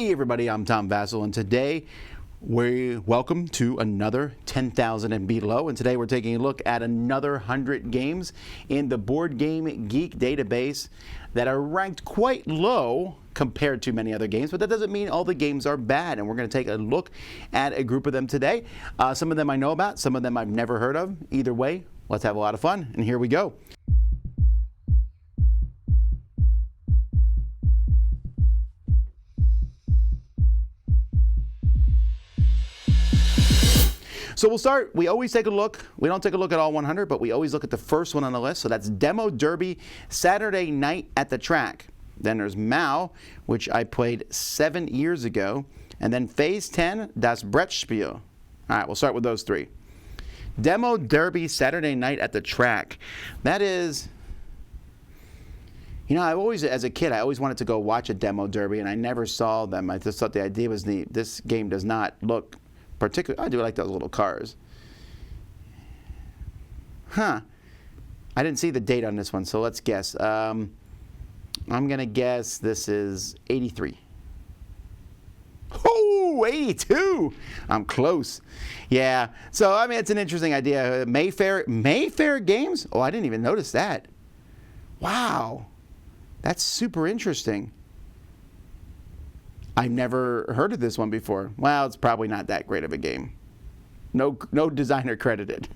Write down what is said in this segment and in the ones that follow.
Hey everybody, I'm Tom Vassell, and today we welcome to another 10,000 and below. And today we're taking a look at another 100 games in the Board Game Geek database that are ranked quite low compared to many other games, but that doesn't mean all the games are bad. And we're going to take a look at a group of them today. Some of them I know about, some of them I've never heard of. Either way, let's have a lot of fun, and here we go. So we'll start, we always take a look, we don't take a look at all 100, but we always look at the first one on the list. So that's Demo Derby, Saturday Night at the Track. Then there's Mao, which I played 7 years ago. And then Phase 10, Das Brettspiel. All right, we'll start with those three. Demo Derby, Saturday Night at the Track. That is, you know, I always, as a kid, I always wanted to go watch a Demo Derby, and I never saw them. I just thought the idea was neat. This game does not look particularly, I do like those little cars. I didn't see the date on this one, so let's guess. I'm going to guess this is 83. Oh, 82! I'm close. Yeah, so I mean, it's an interesting idea. Mayfair Games? Oh, I didn't even notice that. Wow, that's super interesting. I've never heard of this one before. Well, it's probably not that great of a game. No designer credited.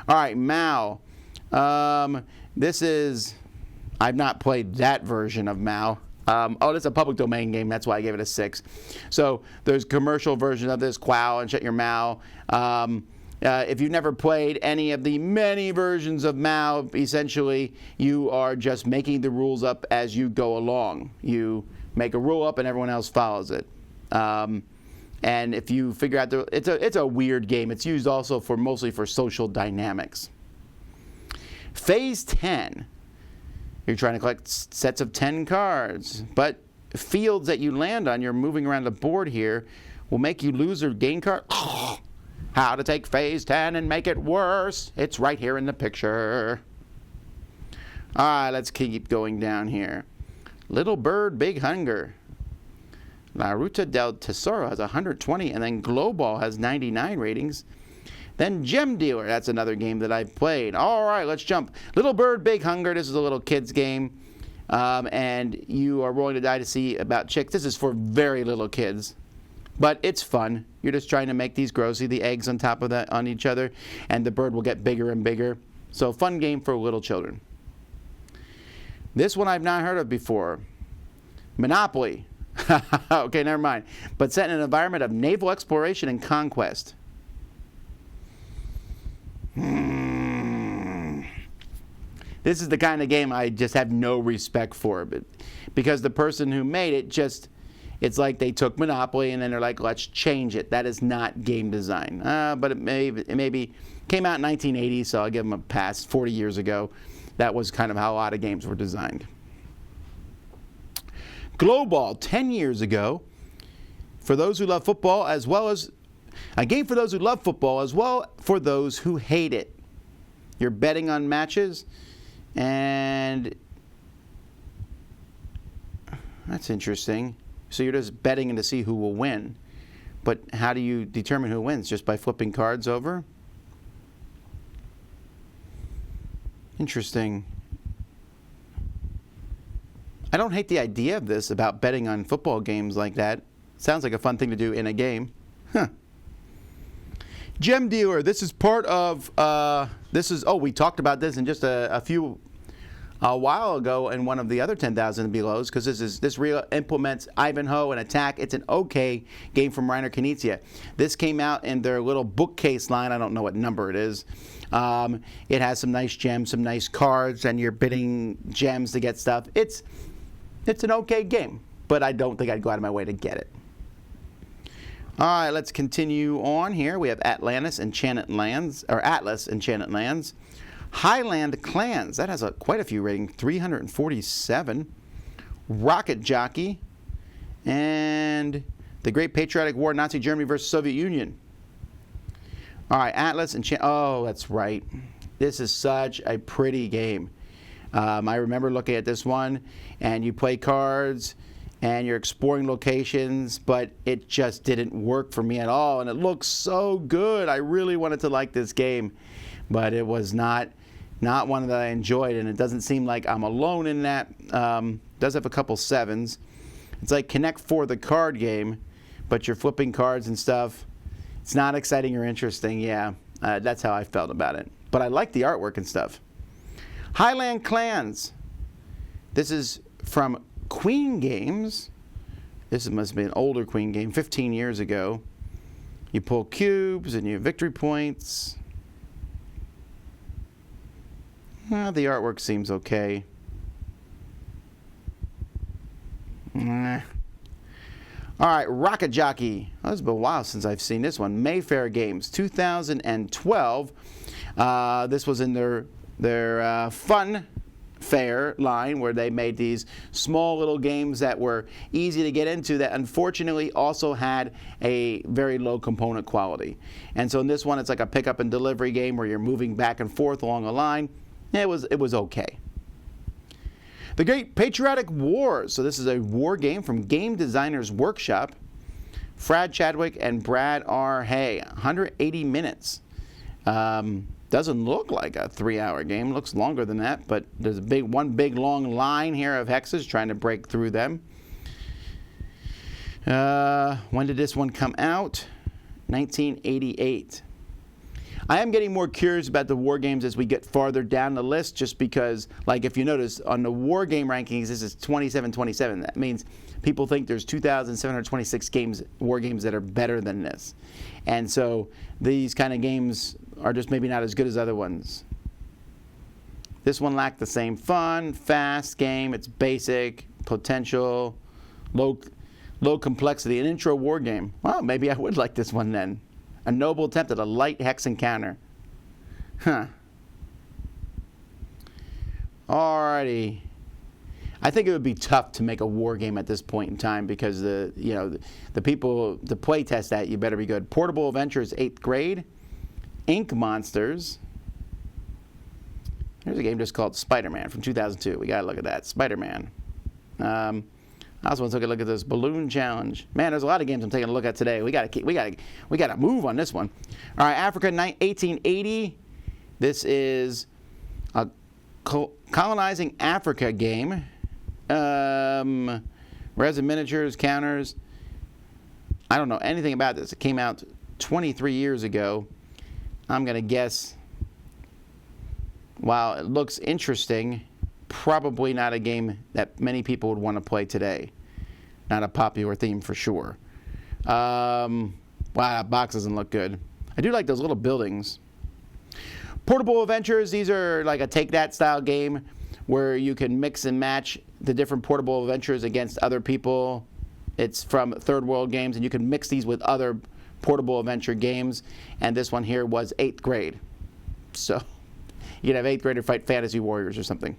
All right, Mao. This is, I've not played that version of Mao. Oh, it's a public domain game. That's why I gave it a 6. So there's commercial version of this, Quow and Shut Your Mao. If you've never played any of the many versions of Mao, essentially you are just making the rules up as you go along. You make a rule up and everyone else follows it. And if you figure out, it's a weird game. It's used also mostly for social dynamics. Phase 10. You're trying to collect sets of 10 cards, but fields that you land on, you're moving around the board here, will make you lose or gain cards. How to take Phase 10 and make it worse. It's right here in the picture. All right, let's keep going down here. Little Bird, Big Hunger. La Ruta del Tesoro has 120, and then Global has 99 ratings. Then Gem Dealer, that's another game that I've played. All right, let's jump. Little Bird, Big Hunger, this is a little kid's game. And you are rolling a die to see about chicks. This is for very little kids, but it's fun. You're just trying to make these grow. See the eggs on top of that on each other, and the bird will get bigger and bigger. So fun game for little children. This one I've not heard of before. Monopoly. Okay, never mind. But set in an environment of naval exploration and conquest. This is the kind of game I just have no respect for. But because the person who made it it's like they took Monopoly and then they're like, let's change it. That is not game design. But it maybe came out in 1980, so I'll give them a pass. 40 years ago. That was kind of how a lot of games were designed. Global, 10 years ago, for those who love football, as well as a game for those who love football, as well for those who hate it. You're betting on matches, and that's interesting. So you're just betting to see who will win. But how do you determine who wins? Just by flipping cards over? Interesting. I don't hate the idea of this about betting on football games like that. Sounds like a fun thing to do in a game. Gem Dealer. This is part of, we talked about this in just a while ago in one of the other 10,000 and belows, because this implements Ivanhoe and Attack. It's an okay game from Reiner Knizia. This came out in their little bookcase line. I don't know what number it is. It has some nice gems, some nice cards, and you're bidding gems to get stuff. It's an okay game, but I don't think I'd go out of my way to get it. All right, let's continue on here. We have Atlas Enchanted Lands. Highland Clans, that has quite a few ratings, 347. Rocket Jockey, and The Great Patriotic War, Nazi Germany versus Soviet Union. All right, Atlas oh, that's right. This is such a pretty game. I remember looking at this one, and you play cards, and you're exploring locations, but it just didn't work for me at all. And it looks so good. I really wanted to like this game, but it was not one that I enjoyed, and it doesn't seem like I'm alone in that. Does have a couple 7s. It's like Connect 4, the card game, but you're flipping cards and stuff. It's not exciting or interesting. Yeah, that's how I felt about it. But I like the artwork and stuff. Highland Clans. This is from Queen Games. This must be an older Queen game, 15 years ago. You pull cubes and you have victory points. The artwork seems okay. All right, Rocket Jockey. Oh, it's been a while since I've seen this one. Mayfair Games, 2012. This was in their fun fair line where they made these small little games that were easy to get into that unfortunately also had a very low component quality. And so in this one, it's like a pickup and delivery game where you're moving back and forth along a line. It was okay. The Great Patriotic Wars. So this is a war game from Game Designers Workshop. Brad Chadwick and Brad R. Hay. 180 minutes. Doesn't look like a 3-hour game. Looks longer than that, but there's one big long line here of hexes trying to break through them. When did this one come out? 1988. I am getting more curious about the war games as we get farther down the list, just because, like, if you notice on the war game rankings, this is 2727. That means people think there's 2,726 war games that are better than this. And so these kind of games are just maybe not as good as other ones. This one lacked the same fun, fast game. It's basic, potential, low complexity, an intro war game. Well, maybe I would like this one then. A noble attempt at a light hex encounter. Huh. Alrighty. I think it would be tough to make a war game at this point in time because the people to play test that, you better be good. Portable Adventures 8th grade. Ink Monsters. Here's a game just called Spider-Man from 2002. We gotta look at that. Spider-Man. I also want to take a look at this Balloon Challenge. Man, there's a lot of games I'm taking a look at today. We gotta move on this one. All right, Africa 1880. This is a colonizing Africa game. Resin miniatures, counters. I don't know anything about this. It came out 23 years ago. I'm gonna guess. While it looks interesting, probably not a game that many people would want to play today. Not a popular theme for sure. Wow, that box doesn't look good. I do like those little buildings. Portable Adventures, these are like a Take That style game where you can mix and match the different portable adventures against other people. It's from Third World Games, and you can mix these with other portable adventure games. And this one here was 8th grade. So you can have 8th grader fight fantasy warriors or something.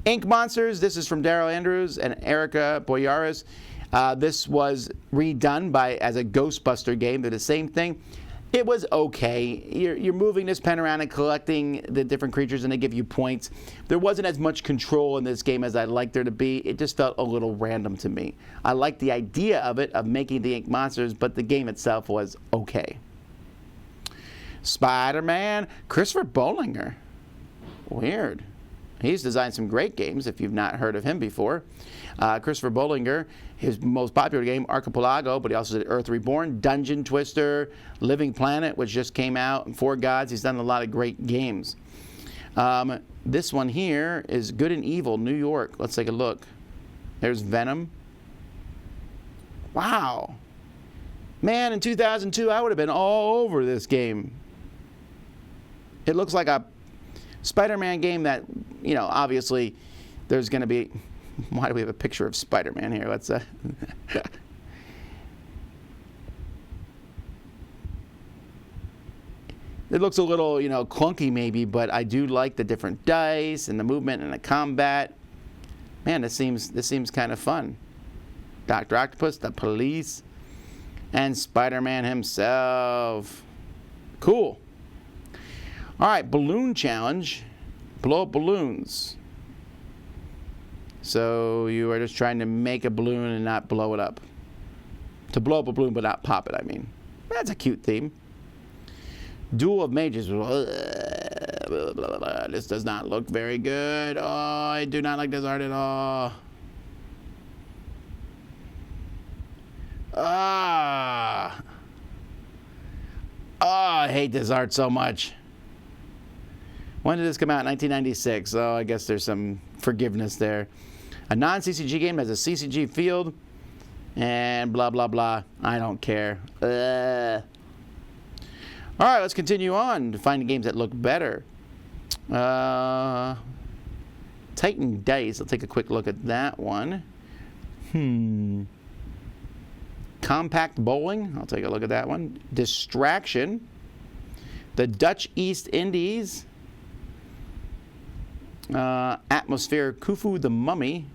Ink Monsters, this is from Daryl Andrews and Erica Boyaris. This was redone as a Ghostbuster game. They're the same thing. It was okay. You're moving this pen around and collecting the different creatures, and they give you points. There wasn't as much control in this game as I'd like there to be. It just felt a little random to me. I liked the idea of it, of making the Ink Monsters, but the game itself was okay. Spider-Man, Christopher Bollinger. Weird. He's designed some great games if you've not heard of him before. Christopher Bollinger, his most popular game, Archipelago, but he also did Earth Reborn, Dungeon Twister, Living Planet, which just came out, and Four Gods. He's done a lot of great games. This one here is Good and Evil, New York. Let's take a look. There's Venom. Wow. Man, in 2002, I would have been all over this game. It looks like a Spider-Man game that, obviously there's going to be... Why do we have a picture of Spider-Man here? Let's... It looks a little, clunky maybe, but I do like the different dice and the movement and the combat. Man, this seems kind of fun. Dr. Octopus, the police, and Spider-Man himself. Cool. All right, Balloon Challenge. Blow up balloons. So you are just trying to make a balloon and not blow it up. To blow up a balloon but not pop it, I mean. That's a cute theme. Duel of Mages. This does not look very good. Oh, I do not like this art at all. Ah. Oh, I hate this art so much. When did this come out? 1996. Oh, I guess there's some forgiveness there. A non-CCG game has a CCG field. And blah, blah, blah. I don't care. All right, let's continue on to find games that look better. Titan Dice. Let's take a quick look at that one. Compact Bowling. I'll take a look at that one. Distraction. The Dutch East Indies. Atmosphere. Khufu the Mummy.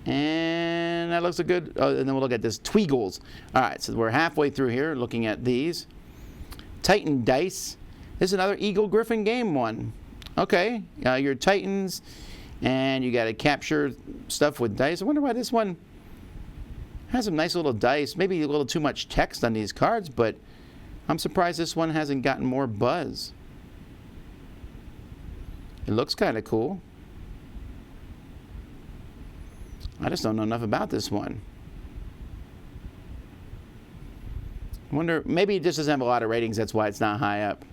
And that looks a good. Oh, and then we'll look at this Tweagles. All right, so we're halfway through here looking at these. Titan Dice. This is another Eagle Griffin game one. Okay, your Titans, and you got to capture stuff with dice. I wonder why this one has some nice little dice. Maybe a little too much text on these cards, but I'm surprised this one hasn't gotten more buzz. It looks kind of cool. I just don't know enough about this one. I wonder, maybe it just doesn't have a lot of ratings, that's why it's not high up.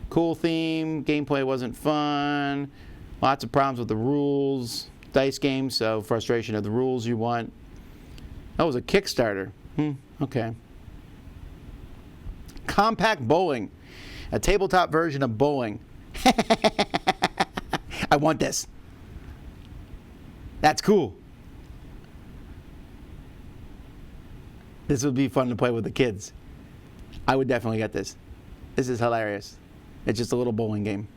Cool theme, gameplay wasn't fun, lots of problems with the rules, dice game, so frustration of the rules you want. That was a Kickstarter. Okay. Compact Bowling, a tabletop version of bowling. I want this. That's cool. This would be fun to play with the kids. I would definitely get this. This is hilarious. It's just a little bowling game.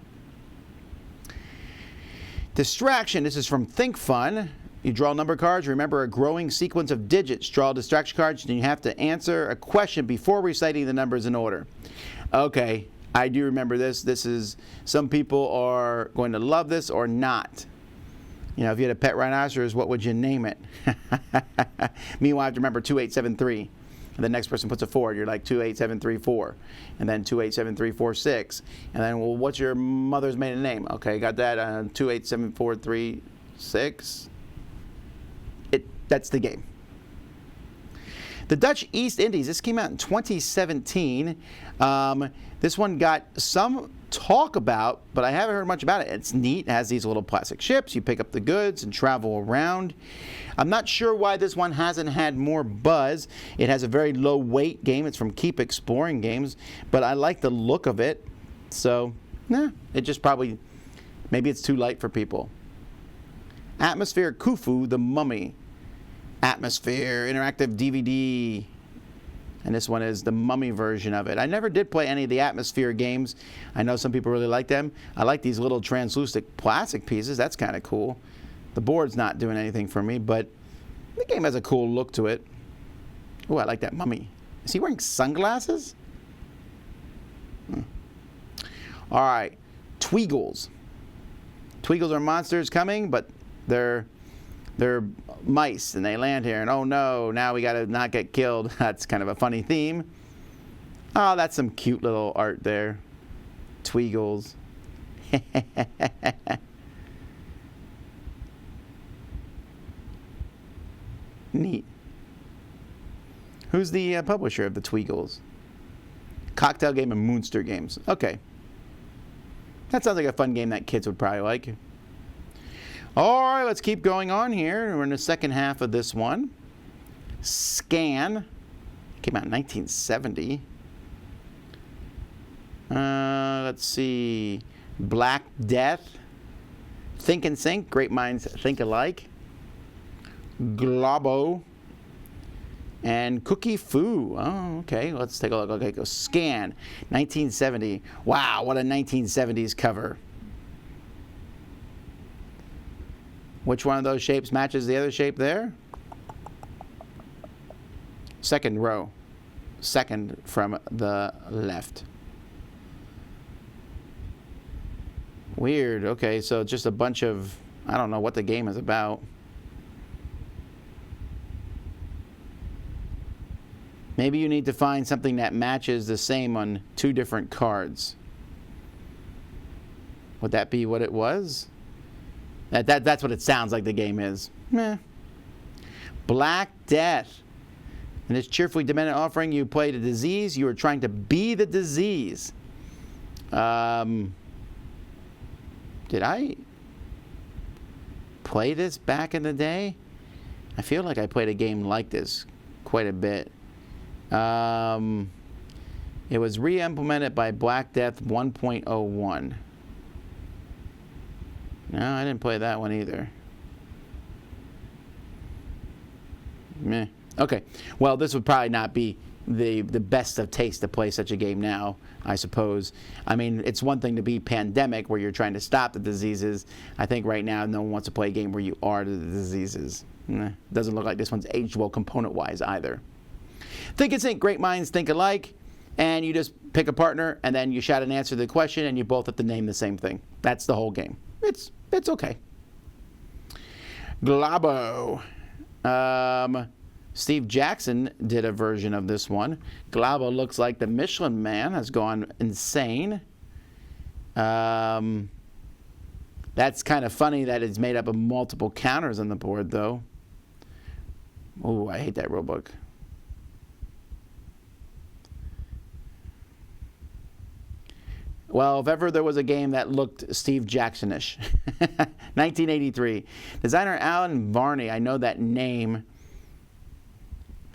Distraction. This is from Think Fun. You draw number cards. Remember a growing sequence of digits. Draw distraction cards, and you have to answer a question before reciting the numbers in order. Okay, I do remember this. This is, some people are going to love this or not. You know, if you had a pet rhinoceros, what would you name it? Meanwhile, I have to remember 2873. And the next person puts a 4. You're like 28734. And then 287346. And then, well, what's your mother's maiden name? Okay, got that. 287436. That's the game. The Dutch East Indies. This came out in 2017. This one got some talk about, but I haven't heard much about it. It's neat. It has these little plastic ships. You pick up the goods and travel around. I'm not sure why this one hasn't had more buzz. It has a very low weight game. It's from Keep Exploring Games, but I like the look of it. So, it just probably, maybe it's too light for people. Atmosphere Khufu the Mummy. Atmosphere interactive DVD. And this one is the Mummy version of it. I never did play any of the Atmosphere games. I know some people really like them. I like these little translucent plastic pieces. That's kind of cool. The board's not doing anything for me, but the game has a cool look to it. Oh, I like that Mummy. Is he wearing sunglasses? All right, Tweagles. Tweagles are monsters coming, but they're mice, and they land here, and oh no, now we gotta not get killed. That's kind of a funny theme. Oh, that's some cute little art there. Tweagles. Neat. Who's the publisher of the Tweagles? Cocktail Game and Moonster Games. Okay. That sounds like a fun game that kids would probably like. All right, let's keep going on here. We're in the second half of this one. Scan. Came out in 1970. Let's see. Black Death. Think and Sync. Great minds think alike. Globo. And Cookie Foo. Oh, okay. Let's take a look. Okay, go Scan. 1970. Wow, what a 1970s cover. Which one of those shapes matches the other shape there? Second row. Second from the left. Weird. Okay, so just a bunch of I don't know what the game is about. Maybe you need to find something that matches the same on 2 different cards. Would that be what it was? That's what it sounds like the game is. Meh. Black Death. In this cheerfully demanding offering, you play the disease. You are trying to be the disease. Did I play this back in the day? I feel like I played a game like this quite a bit. It was re-implemented by Black Death 1.01. No, I didn't play that one either. Meh. Okay. Well, this would probably not be the best of taste to play such a game now, I suppose. I mean, it's one thing to be pandemic where you're trying to stop the diseases. I think right now no one wants to play a game where you are the diseases. Doesn't look like this one's aged well component-wise either. Think and Sync, great minds think alike, and you just pick a partner, and then you shout an answer to the question, and you both have to name the same thing. That's the whole game. It's okay. Glabo. Steve Jackson did a version of this one. Glabo looks like the Michelin Man has gone insane. That's kind of funny that it's made up of multiple counters on the board, though. Oh, I hate that rulebook. Well, if ever there was a game that looked Steve Jackson-ish. 1983. Designer Alan Varney, I know that name.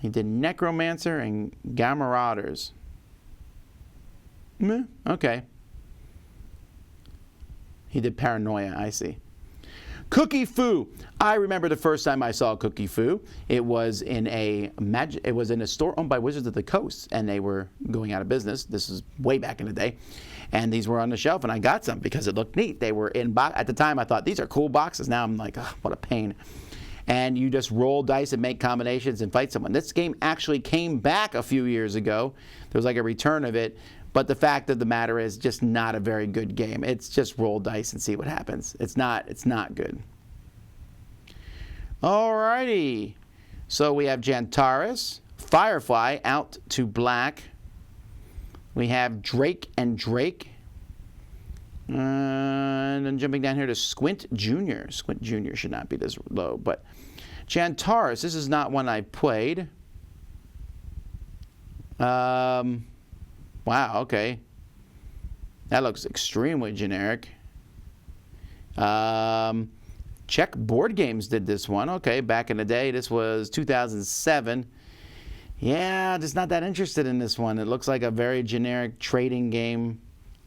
He did Necromancer and Gamarauders. Okay. He did Paranoia, I see. Cookie Foo. I remember the first time I saw Cookie Foo. It was in a store owned by Wizards of the Coast, and they were going out of business. This is way back in the day. And these were on the shelf, and I got some because it looked neat. They were in at the time, I thought, these are cool boxes. Now I'm like, oh, what a pain. And you just roll dice and make combinations and fight someone. This game actually came back a few years ago. There was like a return of it. But the fact of the matter is just not a very good game. It's just roll dice and see what happens. It's not good. Alrighty. So we have Jantaris, Firefly out to black. We have Drake and Drake. And then jumping down here to Squint Jr. Squint Jr. should not be this low. But Jantaris, this is not one I played. Wow, okay. That looks extremely generic. Czech Board Games did this one. Okay, back in the day. This was 2007. Yeah, just not that interested in this one. It looks like a very generic trading game,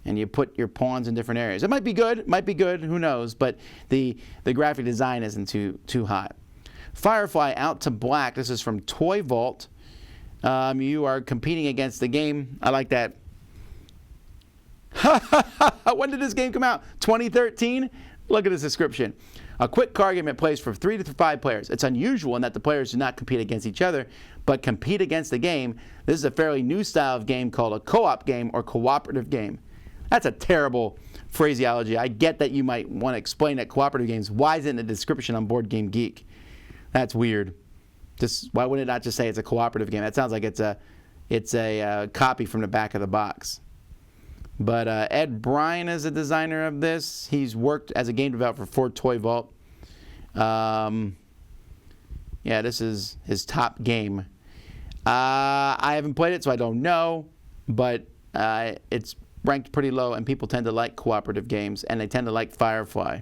and you put your pawns in different areas. It might be good, who knows, but the graphic design isn't too hot. Firefly out to black. This is from Toy Vault. You are competing against the game. I like that. When did this game come out? 2013? Look at this description. A quick card game that plays for 3 to 5 players. It's unusual in that the players do not compete against each other, but compete against the game. This is a fairly new style of game called a co-op game or cooperative game. That's a terrible phraseology. I get that you might want to explain that cooperative games. Why is it in the description on Board Game Geek? That's weird. Why wouldn't it not just say it's a cooperative game? That sounds like it's a copy from the back of the box. But Ed Bryan is the designer of this. He's worked as a game developer for Toy Vault. Yeah, this is his top game. I haven't played it, so I don't know. But it's ranked pretty low, and people tend to like cooperative games, and they tend to like Firefly.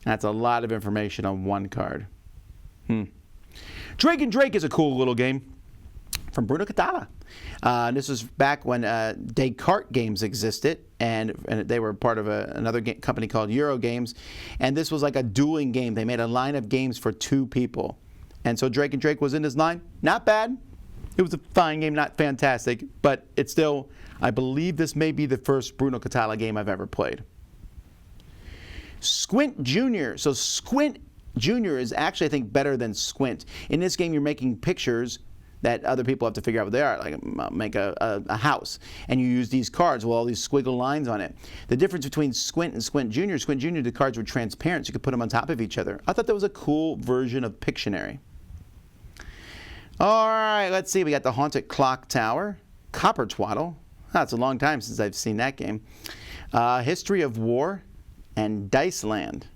That's a lot of information on one card. Drake and Drake is a cool little game from Bruno Catala. This was back when Descartes Games existed, and they were part of another company called Euro Games, and this was like a dueling game. They made a line of games for 2 people, and so Drake and Drake was in this line. Not bad. It was a fine game, not fantastic, but it's still, I believe this may be the first Bruno Catala game I've ever played. Squint Jr. So Squint Jr. is actually, I think, better than Squint. In this game, you're making pictures that other people have to figure out what they are, like make a house. And you use these cards with all these squiggle lines on it. The difference between Squint and Squint Jr., the cards were transparent, so you could put them on top of each other. I thought that was a cool version of Pictionary. All right, let's see. We got the Haunted Clock Tower, Copper Twaddle. It's a long time since I've seen that game. History of War, and Dice Land.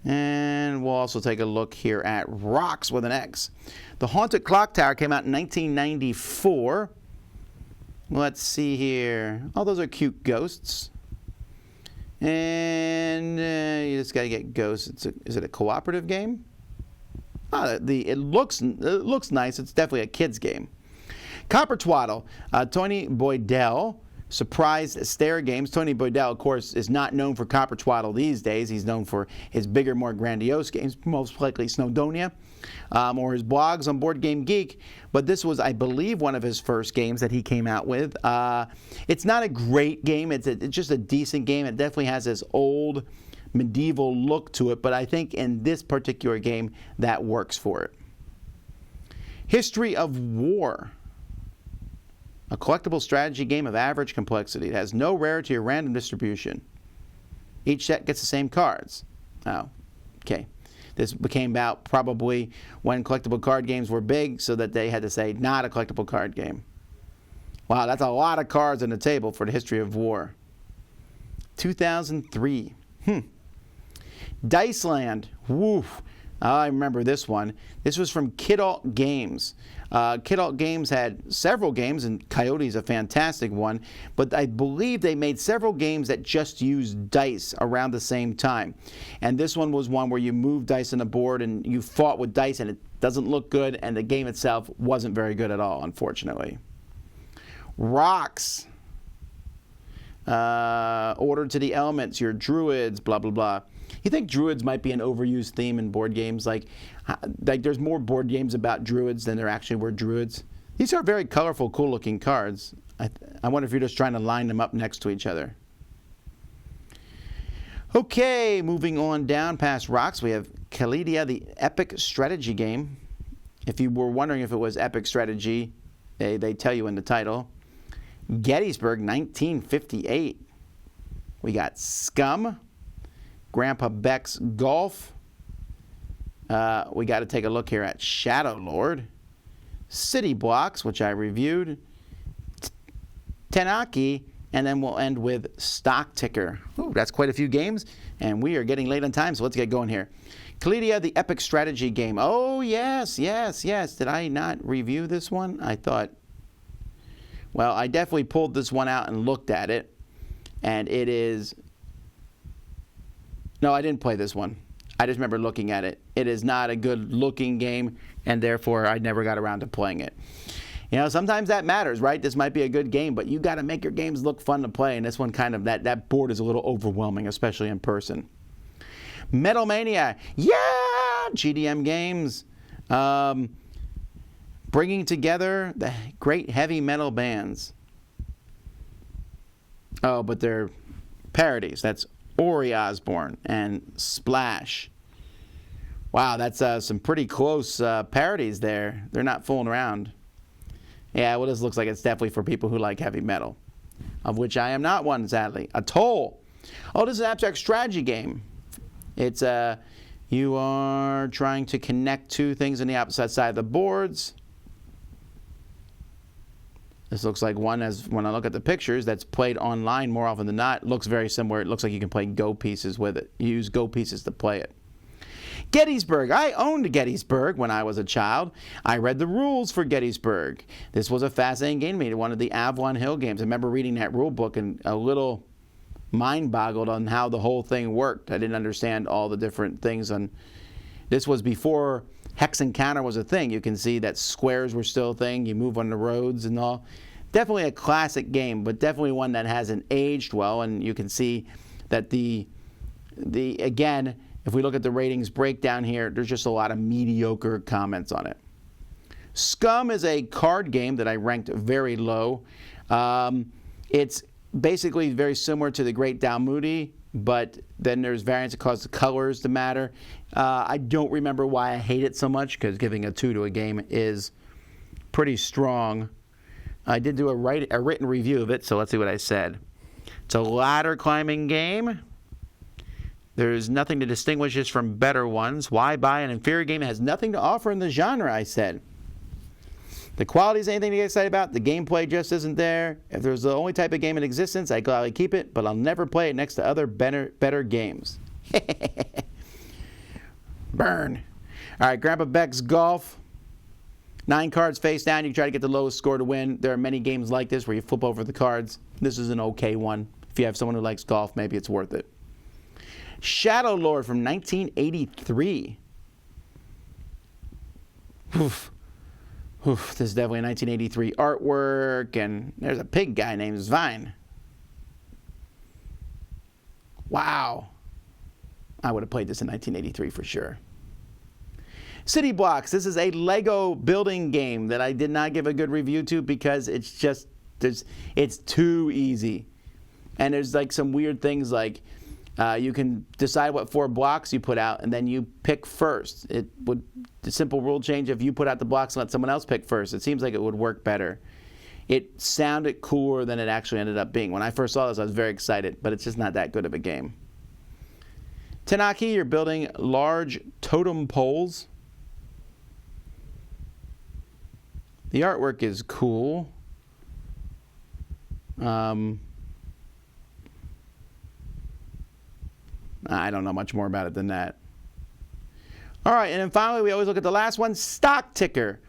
And we'll also take a look here at Rocks with an X. The Haunted Clock Tower came out in 1994. Let's see here. Oh, those are cute ghosts. And you just got to get ghosts. Is it a cooperative game? It looks nice. It's definitely a kid's game. Copper Twaddle, Tony Boydell. Surprise stare games. Tony Boydell, of course, is not known for Copper Twaddle these days. He's known for his bigger, more grandiose games, most likely Snowdonia, or his blogs on Board Game Geek. But this was, I believe, one of his first games that he came out with. It's not a great game. It's just a decent game. It definitely has this old medieval look to it. But I think in this particular game, that works for it. History of War. A collectible strategy game of average complexity. It has no rarity or random distribution. Each set gets the same cards. Oh, okay. This came about probably when collectible card games were big, so that they had to say, not a collectible card game. Wow, that's a lot of cards on the table for the History of War. 2003. Dice Land. Woof. I remember this one. This was from Kidult Games. Kidult Games had several games, and Coyote's a fantastic one, but I believe they made several games that just used dice around the same time. And this one was one where you moved dice on the board and you fought with dice, and it doesn't look good, and the game itself wasn't very good at all, unfortunately. Rocks. Order to the Elements, your druids, blah, blah, blah. You think druids might be an overused theme in board games? Like there's more board games about druids than there actually were druids. These are very colorful, cool-looking cards. I wonder if you're just trying to line them up next to each other. Okay, moving on down past Rocks, we have Kalidia, the Epic Strategy Game. If you were wondering if it was Epic Strategy, they tell you in the title. Gettysburg, 1958. We got Scum. Grandpa Beck's Golf. We got to take a look here at Shadow Lord. City Blocks, which I reviewed. Tenaki, and then we'll end with Stock Ticker. Ooh, that's quite a few games, and we are getting late on time, so let's get going here. Kalidia, the Epic Strategy Game. Oh, yes. Did I not review this one? I thought, well, I definitely pulled this one out and looked at it, and it is... No, I didn't play this one. I just remember looking at it. It is not a good-looking game, and therefore I never got around to playing it. You know, sometimes that matters, right? This might be a good game, but you got to make your games look fun to play, and this one kind of, that board is a little overwhelming, especially in person. Metal Mania. Yeah! GDM Games. Bringing together the great heavy metal bands. Oh, but they're parodies. That's Ori Osborne and Splash. Wow, that's some pretty close parodies there. They're not fooling around. Yeah, well, this looks like it's definitely for people who like heavy metal, of which I am not one, sadly. Atoll. Oh, this is an abstract strategy game. It's you are trying to connect two things on the opposite side of the boards. This looks like one, as when I look at the pictures, that's played online more often than not. It looks very similar. It looks like you can play Go pieces with it. You use Go pieces to play it. Gettysburg. I owned Gettysburg when I was a child. I read the rules for Gettysburg. This was a fascinating game to me, one of the Avalon Hill games. I remember reading that rule book and a little mind-boggled on how the whole thing worked. I didn't understand all the different things. This was before Hex Encounter was a thing. You can see that squares were still a thing. You move on the roads and all. Definitely a classic game, but definitely one that hasn't aged well. And you can see that again, if we look at the ratings breakdown here, there's just a lot of mediocre comments on it. Scum is a card game that I ranked very low. It's basically very similar to the Great Dalmudi, but then there's variants that cause the colors to matter. I don't remember why I hate it so much, because giving a 2 to a game is pretty strong. I did do a written review of it, so let's see what I said. It's a ladder climbing game. There's nothing to distinguish us from better ones. Why buy an inferior game that has nothing to offer in the genre, I said. The quality is anything to get excited about. The gameplay just isn't there. If there's the only type of game in existence, I'd gladly keep it, but I'll never play it next to other better games. Burn. All right, Grandpa Beck's Golf. 9 cards face down. You try to get the lowest score to win. There are many games like this where you flip over the cards. This is an okay one. If you have someone who likes golf, maybe it's worth it. Shadow Lord from 1983. Oof. Oof, this is definitely a 1983 artwork, and there's a pig guy named Zvine. Wow. I would have played this in 1983 for sure. City Blocks. This is a Lego building game that I did not give a good review to because it's just, it's too easy. And there's like some weird things like you can decide what 4 blocks you put out, and then you pick first. It would, the simple rule change if you put out the blocks and let someone else pick first. It seems like it would work better. It sounded cooler than it actually ended up being. When I first saw this, I was very excited, but it's just not that good of a game. Tenaki, you're building large totem poles. The artwork is cool. I don't know much more about it than that. All right, and then finally, we always look at the last one, Stock Ticker.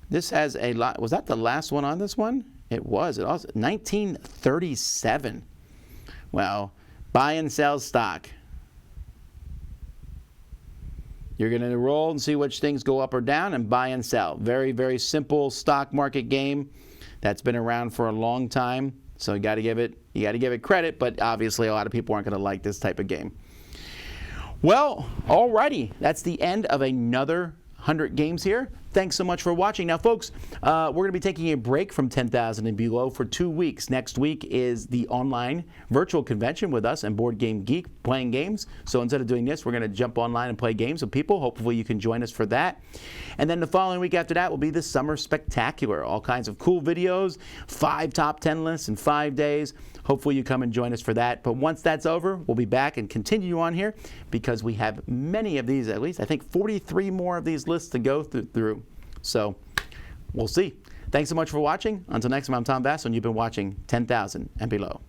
This has a lot. Was that the last one on this one? It was. It was 1937. Well, buy and sell stock. You're going to roll and see which things go up or down and buy and sell. Very, very simple stock market game that's been around for a long time. So you got to give it credit, but obviously a lot of people aren't going to like this type of game. Well, alrighty, that's the end of another 100 games here. Thanks so much for watching. Now, folks, we're going to be taking a break from 10,000 and Below for 2 weeks. Next week is the online virtual convention with us and Board Game Geek playing games. So instead of doing this, we're going to jump online and play games with people. Hopefully you can join us for that. And then the following week after that will be the Summer Spectacular. All kinds of cool videos, 5 top 10 lists in 5 days. Hopefully you come and join us for that. But once that's over, we'll be back and continue on here because we have many of these, at least I think 43 more of these lists to go through. So we'll see. Thanks so much for watching. Until next time, I'm Tom Basso, and you've been watching 10,000 and Below.